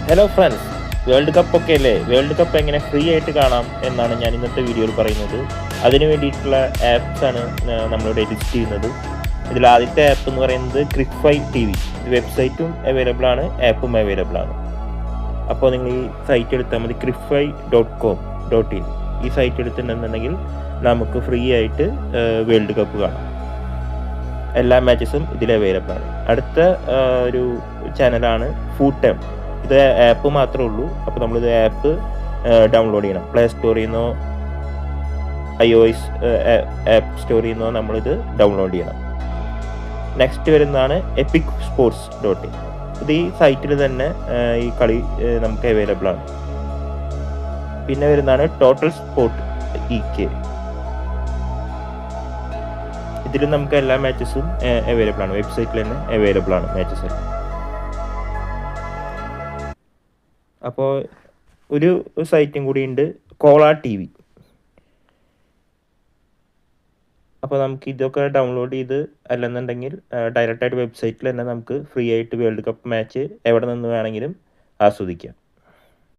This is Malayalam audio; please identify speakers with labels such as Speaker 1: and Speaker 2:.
Speaker 1: ഹലോ ഫ്രണ്ട്സ്, വേൾഡ് കപ്പ് ഒക്കെ അല്ലേ? വേൾഡ് കപ്പ് എങ്ങനെ ഫ്രീ ആയിട്ട് കാണാം എന്നാണ് ഞാൻ ഇന്നത്തെ വീഡിയോയിൽ പറയുന്നത്. അതിന് വേണ്ടിയിട്ടുള്ള ആപ്സാണ് നമ്മളിവിടെ ലിസ്റ്റ് ചെയ്യുന്നത്. ഇതിൽ ആദ്യത്തെ ആപ്പ് എന്ന് പറയുന്നത് ക്രിക്ഫൈ TV. ഇത് വെബ്സൈറ്റും അവൈലബിൾ ആണ്, ആപ്പും അവൈലബിൾ ആണ്. അപ്പോൾ നിങ്ങൾ ഈ സൈറ്റ് എടുത്താൽ മതി, crickfy.com.in. ഈ സൈറ്റ് എടുത്തിട്ടുണ്ടെന്നുണ്ടെങ്കിൽ നമുക്ക് ഫ്രീ ആയിട്ട് വേൾഡ് കപ്പ് കാണാം. എല്ലാ മാച്ചസും ഇതിൽ അവൈലബിൾ ആണ്. അടുത്ത ഒരു ചാനലാണ് ഫുഡ് ടൈം. ഇത് ആപ്പ് മാത്രമേ ഉള്ളൂ. അപ്പോൾ നമ്മളിത് ആപ്പ് ഡൗൺലോഡ് ചെയ്യണം. പ്ലേ സ്റ്റോറിൽ നിന്നോ iOS ആപ്പ് സ്റ്റോറിൽ നിന്നോ നമ്മളിത് ഡൗൺലോഡ് ചെയ്യണം. നെക്സ്റ്റ് വരുന്നതാണ് epicsports.in. ഇത് ഈ സൈറ്റിൽ തന്നെ ഈ കളി നമുക്ക് അവൈലബിൾ ആണ്. പിന്നെ വരുന്നതാണ് ടോട്ടൽ സ്പോർട്ട് EK. ഇതിൽ നമുക്ക് എല്ലാ മാച്ചസും അവൈലബിൾ ആണ്, വെബ്സൈറ്റിൽ തന്നെ അവൈലബിൾ ആണ് മാച്ചസ്. അപ്പോൾ ഒരു സൈറ്റും കൂടി ഉണ്ട്, കോള TV. അപ്പോൾ നമുക്ക് ഇതൊക്കെ ഡൗൺലോഡ് ചെയ്ത് അല്ലെന്നുണ്ടെങ്കിൽ ഡയറക്റ്റായിട്ട് വെബ്സൈറ്റിൽ തന്നെ നമുക്ക് ഫ്രീ ആയിട്ട് വേൾഡ് കപ്പ് മാച്ച് എവിടെ നിന്ന് വേണമെങ്കിലും ആസ്വദിക്കാം.